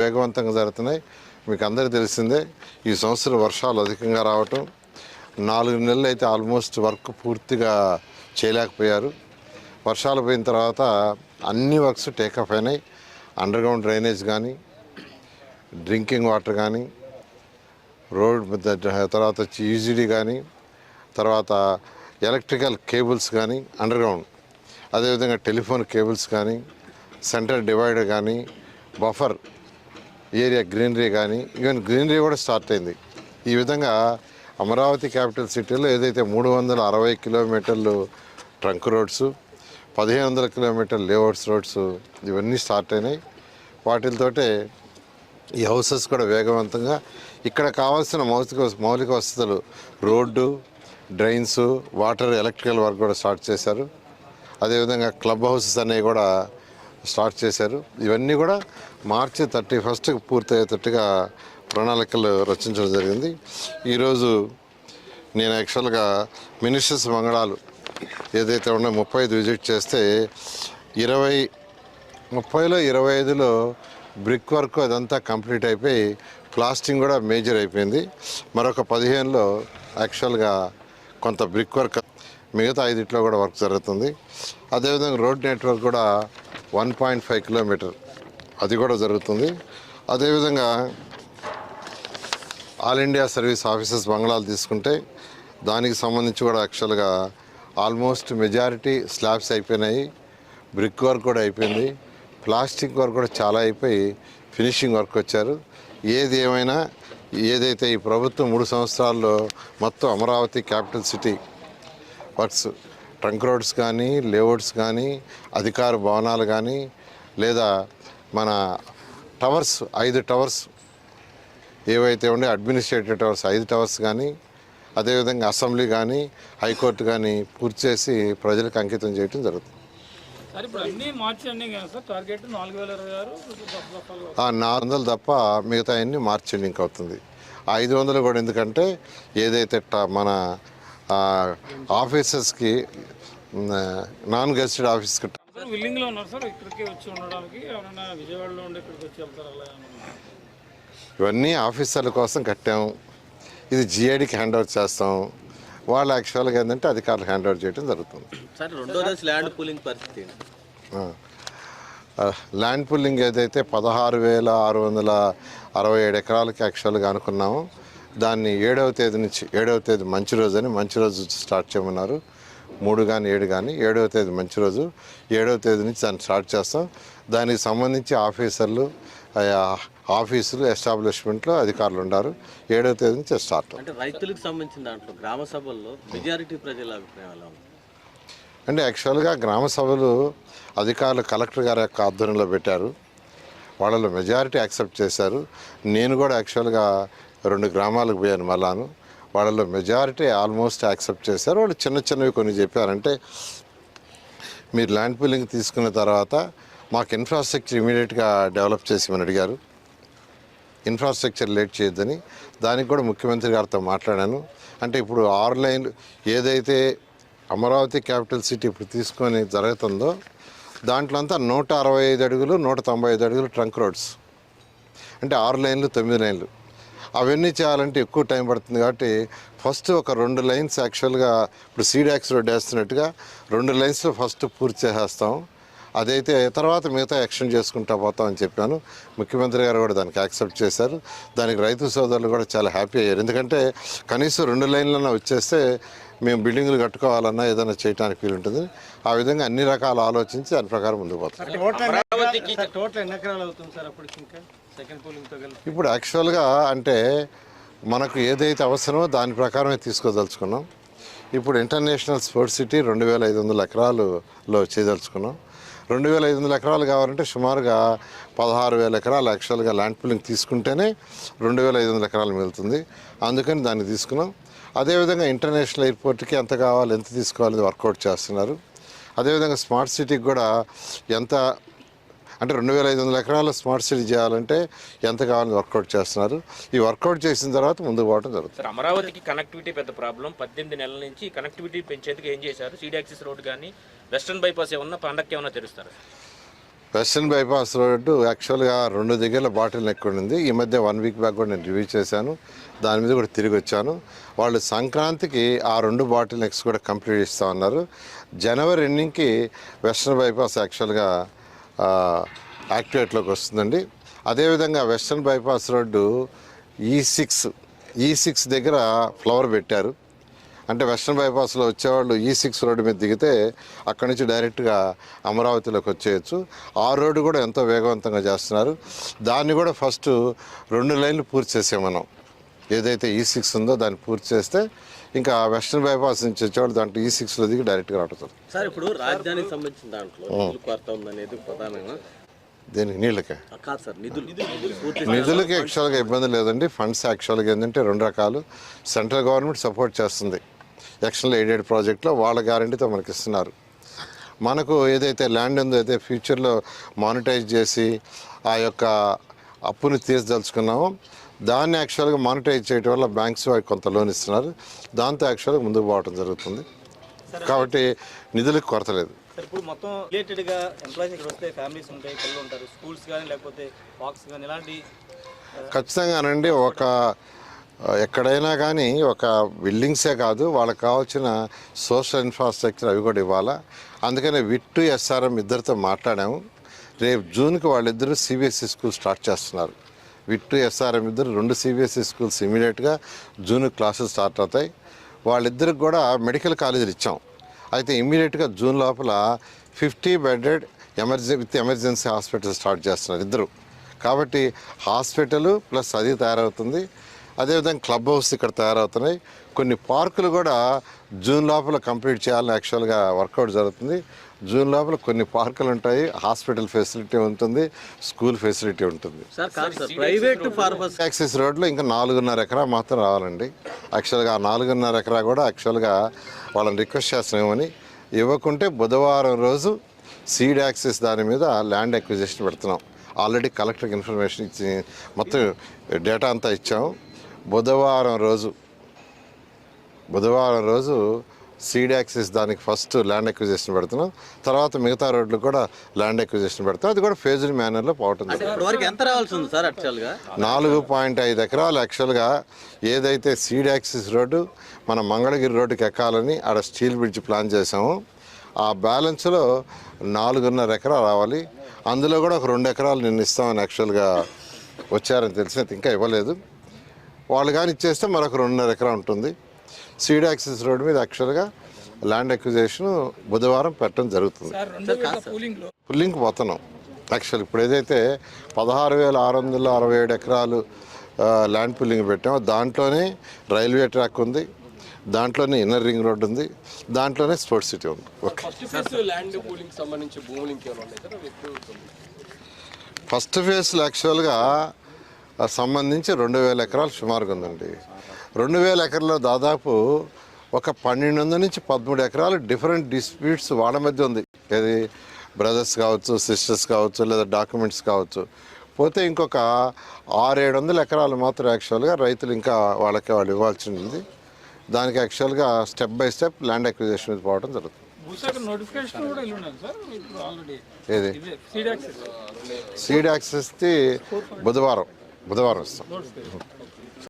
వేగవంతంగా జరుగుతున్నాయి. మీకు అందరికీ తెలిసిందే, ఈ సంవత్సరం వర్షాలు అధికంగా రావటం, 4 నెలలు అయితే ఆల్మోస్ట్ వర్క్ పూర్తిగా చేయలేకపోయారు. వర్షాలు పోయిన తర్వాత అన్ని వర్క్స్ టేకప్ అయినాయి. అండర్గ్రౌండ్ డ్రైనేజ్ కానీ, డ్రింకింగ్ వాటర్ కానీ, రోడ్ తర్వాత వచ్చి యూజీడీ కానీ, తర్వాత ఎలక్ట్రికల్ కేబుల్స్ కానీ అండర్గ్రౌండ్, అదేవిధంగా టెలిఫోన్ కేబుల్స్ కానీ, సెంటర్ డివైడర్ కానీ, బఫర్ ఏరియా గ్రీనరీ కానీ, ఈవెన్ గ్రీనరీ కూడా స్టార్ట్ అయింది. ఈ విధంగా అమరావతి క్యాపిటల్ సిటీలో ఏదైతే 360 కిలోమీటర్లు ట్రంక్ రోడ్స్, 1500 కిలోమీటర్లు లేఅవుట్స్ రోడ్స్ ఇవన్నీ స్టార్ట్ అయినాయి. వాటితోటే ఈ హౌసెస్ కూడా వేగవంతంగా ఇక్కడ కావాల్సిన మౌలిక వసతులు, road, drains, water, electrical work కూడా స్టార్ట్ చేశారు. అదేవిధంగా క్లబ్ హౌసెస్ అనేవి కూడా స్టార్ట్ చేశారు. ఇవన్నీ కూడా మార్చి 31కి పూర్తయ్యేటట్టుగా ప్రణాళికలు రచించడం జరిగింది. ఈరోజు నేను యాక్చువల్గా మినిస్టర్స్ మంగళాలు ఏదైతే ఉన్నాయో 35 విజిట్ చేస్తే 30లో 25లో బ్రిక్ వర్క్ అదంతా కంప్లీట్ అయిపోయి ప్లాస్టింగ్ కూడా మేజర్ అయిపోయింది. మరొక 15లో యాక్చువల్గా కొంత బ్రిక్ వర్క్, మిగతా 5 కూడా వర్క్ జరుగుతుంది. అదేవిధంగా రోడ్ నెట్వర్క్ కూడా 1.5 కిలోమీటర్ అది కూడా జరుగుతుంది. అదేవిధంగా ఆల్ ఇండియా సర్వీస్ ఆఫీసెస్ బంగ్లాలు తీసుకుంటే దానికి సంబంధించి కూడా యాక్చువల్గా ఆల్మోస్ట్ మెజారిటీ స్లాబ్స్ అయిపోయినాయి, బ్రిక్ వర్క్ కూడా అయిపోయింది, ప్లాస్టిక్ వర్క్ కూడా చాలా అయిపోయి ఫినిషింగ్ వర్క్ వచ్చారు. ఏది ఏమైనా ఏదైతే ఈ ప్రభుత్వం 3 సంవత్సరాల్లో మొత్తం Amaravati capital city works, trunk roads కానీ, లేఅవుట్స్ కానీ, అధికార భవనాలు కానీ, లేదా మన టవర్స్ 5 టవర్స్ ఏవైతే ఉండే అడ్మినిస్ట్రేటివ్ టవర్స్ 5 టవర్స్ కానీ, అదేవిధంగా అసెంబ్లీ కానీ, హైకోర్టు కానీ పూర్తి చేసి ప్రజలకు అంకితం చేయడం జరుగుతుంది. 400 తప్ప మిగతా అన్నీ మార్చ్ ఎండింగ్ అవుతుంది. 500 కూడా ఎందుకంటే ఏదైతే మన ఆఫీసెస్కి నాన్ గెస్టెడ్ ఆఫీస్కి ఇవన్నీ ఆఫీసర్ల కోసం కట్టాము. ఇది జిఐడికి హ్యాండ్ ఓవర్ చేస్తాం. వాళ్ళు యాక్చువల్గా ఏంటంటే అధికారులకు హ్యాండ్ ఓవర్ చేయడం జరుగుతుంది. ల్యాండ్ పుల్లింగ్ ఏదైతే 16,667 ఎకరాలకి యాక్చువల్గా అనుకున్నాము, దాన్ని 7వ తేదీ నుంచి, 7వ తేదీ మంచి రోజు అని, మంచి రోజు స్టార్ట్ చేయమన్నారు. 3 కానీ 7 కానీ 7వ తేదీ మంచి రోజు, 7వ తేదీ నుంచి దాన్ని స్టార్ట్ చేస్తాం. దానికి సంబంధించి ఆఫీసులు ఎస్టాబ్లిష్మెంట్లో అధికారులు ఉన్నారు. 7వ తేదీ నుంచి స్టార్ట్. అంటే రైతులకు సంబంధించిన దాంట్లో గ్రామ సభల్లో మెజారిటీ ప్రజల అభిప్రాయాలు అంటే యాక్చువల్గా గ్రామ సభలు అధికారులు కలెక్టర్ గారి యొక్క ఆధ్వర్యంలో పెట్టారు. వాళ్ళలో మెజారిటీ యాక్సెప్ట్ చేశారు. నేను కూడా యాక్చువల్గా 2 గ్రామాలకు పోయాను మళ్ళాను. వాళ్ళలో మెజారిటీ ఆల్మోస్ట్ యాక్సెప్ట్ చేశారు. వాళ్ళు చిన్నవి కొన్ని చెప్పారంటే, మీరు ల్యాండ్ పూలింగ్ తీసుకున్న తర్వాత మాకు ఇన్ఫ్రాస్ట్రక్చర్ ఇమీడియట్గా డెవలప్ చేసిమని అడిగారు. ఇన్ఫ్రాస్ట్రక్చర్ లేట్ చేయొద్దని. దానికి కూడా ముఖ్యమంత్రి గారితో మాట్లాడాను. అంటే ఇప్పుడు 6 లైన్లు ఏదైతే అమరావతి క్యాపిటల్ సిటీ ఇప్పుడు తీసుకొని జరుగుతుందో దాంట్లో అంతా 165 అడుగులు 195 అడుగులు ట్రంక్ రోడ్స్, అంటే 6 లైన్లు 9 లైన్లు. అవన్నీ చేయాలంటే ఎక్కువ టైం పడుతుంది. కాబట్టి ఫస్ట్ ఒక 2 లైన్స్ యాక్చువల్గా ఇప్పుడు సీడాక్స్ రోడ్ వేస్తున్నట్టుగా 2 లైన్స్లో ఫస్ట్ పూర్తి చేసేస్తాం. అదైతే తర్వాత మిగతా యాక్షన్ చేసుకుంటా పోతామని చెప్పాను. ముఖ్యమంత్రి గారు కూడా దానికి యాక్సెప్ట్ చేశారు. దానికి రైతు సోదరులు కూడా చాలా హ్యాపీ అయ్యారు. ఎందుకంటే కనీసం 2 లైన్లన్నా వచ్చేస్తే మేము బిల్డింగ్లు కట్టుకోవాలన్నా ఏదైనా చేయడానికి వీలు ఉంటుంది. ఆ విధంగా అన్ని రకాల ఆలోచించి దాని ప్రకారం ముందుకు పోతాం. ఇప్పుడు యాక్చువల్గా అంటే మనకు ఏదైతే అవసరమో దాని ప్రకారమే తీసుకోదలుచుకున్నాం. ఇప్పుడు ఇంటర్నేషనల్ స్పోర్ట్స్ సిటీ 2,500 ఎకరాలలో చేయదలుచుకున్నాం. 2,500 ఎకరాలు కావాలంటే సుమారుగా 16,000 ఎకరాలు యాక్చువల్గా ల్యాండ్ పూలింగ్ తీసుకుంటేనే 2,500 ఎకరాలు మిగులుతుంది. అందుకని దాన్ని తీసుకున్నాం. అదేవిధంగా ఇంటర్నేషనల్ ఎయిర్పోర్ట్కి ఎంత కావాలి, ఎంత తీసుకోవాలి వర్కౌట్ చేస్తున్నారు. అదేవిధంగా స్మార్ట్ సిటీకి కూడా ఎంత అంటే 2,500 ఎకరాల స్మార్ట్ సిటీ చేయాలంటే ఎంత కావాలని వర్కౌట్ చేస్తున్నారు. ఈ వర్కౌట్ చేసిన తర్వాత ముందుకు పోవడం జరుగుతుంది. అమరావతికి కనెక్టివిటీ పెద్ద ప్రాబ్లం. 18 నెలల నుంచి కనెక్టివిటీ పెంచేందుకు ఏం చేశారు? సీడ్ యాక్సిస్ రోడ్ కానీ వెస్టర్న్ బైపాస్ ఏమన్నా పండక్కి ఏమన్నా తెరుస్తారు? వెస్టర్న్ బైపాస్ రోడ్డు యాక్చువల్గా 2 దగ్గర బాటిల్ నెక్ ఉండింది. ఈ మధ్య 1 వీక్ బ్యాక్ కూడా నేను రివ్యూ చేశాను, దాని మీద కూడా తిరిగి వచ్చాను. వాళ్ళు సంక్రాంతికి ఆ 2 బాటిల్ నెక్స్ కూడా కంప్లీట్ ఇస్తూ ఉన్నారు. జనవరి ఎండింగ్కి వెస్టర్న్ బైపాస్ యాక్చువల్గా యాక్టివేట్లోకి వస్తుందండి. అదేవిధంగా వెస్టర్న్ బైపాస్ రోడ్డు ఈ6 దగ్గర ఫ్లవర్ పెట్టారు. అంటే వెస్టర్న్ బైపాస్లో వచ్చేవాళ్ళు ఈ6 రోడ్డు మీద దిగితే అక్కడి నుంచి డైరెక్ట్గా అమరావతిలోకి వచ్చేయచ్చు. ఆ రోడ్డు కూడా ఎంతో వేగవంతంగా చేస్తున్నారు. దాన్ని కూడా ఫస్ట్ 2 లైన్లు పూర్తి చేసాం మనం. ఏదైతే ఈ6 ఉందో దాన్ని పూర్తి చేస్తే ఇంకా వెస్టర్న్ బైపాస్ నుంచి వచ్చేవాళ్ళు దాంట్లో ఈ6లో దిగి డైరెక్ట్గా రావడం. సార్ ఇప్పుడు రాజధానికి సంబంధించిన దాంట్లో నిధుల కొరత ఉందనేది ప్రధానంగా. దేనికి? నీళ్ళకే కాదు సార్, నిధులు నిధులకి యాక్చువల్గా ఇబ్బంది లేదండి. ఫండ్స్ యాక్చువల్గా ఏంటంటే 2 రకాలు. సెంట్రల్ గవర్నమెంట్ సపోర్ట్ చేస్తుంది ఎక్స్టర్నల్ ఎయిడెడ్ ప్రాజెక్ట్లో, వాళ్ళ గ్యారంటీతో మనకి ఇస్తున్నారు. మనకు ఏదైతే ల్యాండ్ ఉందో అయితే ఫ్యూచర్లో మానిటైజ్ చేసి ఆ యొక్క అప్పుని తీర్చదలుచుకున్నామో దాన్ని యాక్చువల్గా మానిటైజ్ చేయడం వల్ల బ్యాంక్స్ కొంత లోన్ ఇస్తున్నారు. దాంతో యాక్చువల్గా ముందుకు పోవడం జరుగుతుంది. కాబట్టి నిధులకు కొరత లేదు. సార్ ఇప్పుడు మొత్తం రిలేటెడ్గా ఎంప్లాయీస్ ఇక్కడ వస్తే ఫ్యామిలీస్ ఉంటాయి, పిల్లలు ఉంటారు, స్కూల్స్ కానీ లేకపోతే పార్క్స్ కానీ ఇలాంటి ఖచ్చితంగానండి. ఎక్కడైనా కానీ ఒక బిల్డింగ్సే కాదు, వాళ్ళకి కావాల్సిన సోషల్ ఇన్ఫ్రాస్ట్రక్చర్ అవి కూడా ఇవ్వాలా. అందుకనే విట్టు ఎస్ఆర్ఎం ఇద్దరితో మాట్లాడాము. రేపు జూన్కి వాళ్ళిద్దరూ సిబిఎస్ఈ స్కూల్ స్టార్ట్ చేస్తున్నారు. విట్టు ఎస్ఆర్ఎం ఇద్దరు 2 సిబిఎస్ఈ స్కూల్స్ ఇమీడియట్గా జూన్ క్లాసెస్ స్టార్ట్ అవుతాయి. వాళ్ళిద్దరికి కూడా మెడికల్ కాలేజీలు ఇచ్చాం. అయితే ఇమీడియట్గా జూన్ లోపల 50 బెడెడ్ ఎమర్జెన్సీ హాస్పిటల్ స్టార్ట్ చేస్తున్నారు ఇద్దరు. కాబట్టి హాస్పిటల్ ప్లస్ అది తయారవుతుంది. అదేవిధంగా క్లబ్ హౌస్ ఇక్కడ తయారవుతున్నాయి. కొన్ని పార్కులు కూడా జూన్ లోపల కంప్లీట్ చేయాలని యాక్చువల్గా వర్కౌట్ జరుగుతుంది. జూన్ లోపల కొన్ని పార్కులు ఉంటాయి, హాస్పిటల్ ఫెసిలిటీ ఉంటుంది, స్కూల్ ఫెసిలిటీ ఉంటుంది. ప్రైవేట్ ఫార్మర్స్ యాక్సెస్ రోడ్లో ఇంకా 4.5 ఎకరా మాత్రం రావాలండి. యాక్చువల్గా ఆ 4.5 ఎకరా కూడా యాక్చువల్గా వాళ్ళని రిక్వెస్ట్ చేస్తున్నామని, ఇవ్వకుంటే బుధవారం రోజు సీడ్ యాక్సెస్ దాని మీద ల్యాండ్ అక్విజిషన్ పెడుతున్నాం. ఆల్రెడీ కలెక్టర్కి ఇన్ఫర్మేషన్ ఇచ్చి మొత్తం డేటా అంతా ఇచ్చాము. బుధవారం రోజు సీడ్ యాక్సెస్ దానికి ఫస్ట్ ల్యాండ్ అక్విజిషన్ పెడుతున్నాం. తర్వాత మిగతా రోడ్లు కూడా ల్యాండ్ అక్విజిషన్ పెడతాం. అది కూడా ఫేజ్డ్ మేనర్లో పోవటం. ఎంత రావాల్సి ఉంది సార్ యాక్చువల్గా? 4.5 ఎకరాలు యాక్చువల్గా ఏదైతే సీడ్ యాక్సెస్ రోడ్డు మన మంగళగిరి రోడ్డుకి ఎక్కాలని ఆడ స్టీల్ బ్రిడ్జ్ ప్లాన్ చేసాము. ఆ బ్యాలెన్స్లో 4.5 ఎకరా రావాలి. అందులో కూడా ఒక 2 ఎకరాలు నిన్న ఇస్తామని యాక్చువల్గా వచ్చారని తెలిసి ఇంకా ఇవ్వలేదు. వాళ్ళు కానీ ఇచ్చేస్తే మరొక 2.5 ఎకరా ఉంటుంది. సీడ్ యాక్సెస్ రోడ్డు మీద యాక్చువల్గా ల్యాండ్ అక్విజిషన్ బుధవారం పెట్టడం జరుగుతుంది. పుల్లింగ్కి పోతున్నాం. యాక్చువల్ ఇప్పుడు ఏదైతే 16,667 ఎకరాలు ల్యాండ్ పుల్లింగ్ పెట్టామో దాంట్లోనే రైల్వే ట్రాక్ ఉంది, దాంట్లోనే ఇన్నర్ రింగ్ రోడ్ ఉంది, దాంట్లోనే స్పోర్ట్స్ సిటీ ఉంది. ఓకే, ఫస్ట్ ఫేజ్లో యాక్చువల్గా సంబంధించి 2,000 ఎకరాలు సుమారుగా ఉందండి. 2,000 ఎకరాల్లో దాదాపు ఒక 1200 నుంచి 13 ఎకరాలు డిఫరెంట్ డిస్ప్యూట్స్ వాళ్ళ మధ్య ఉంది. ఏది బ్రదర్స్ కావచ్చు, సిస్టర్స్ కావచ్చు, లేదా డాక్యుమెంట్స్ కావచ్చు. పోతే ఇంకొక 600-700 ఎకరాలు మాత్రం యాక్చువల్గా రైతులు ఇంకా వాళ్ళు ఇవ్వాల్సి ఉంది. దానికి యాక్చువల్గా step by step land acquisition మీద పోవడం జరుగుతుంది. ఏది సీడ్ యాక్సెస్ది బుధవారం ఇస్తాం.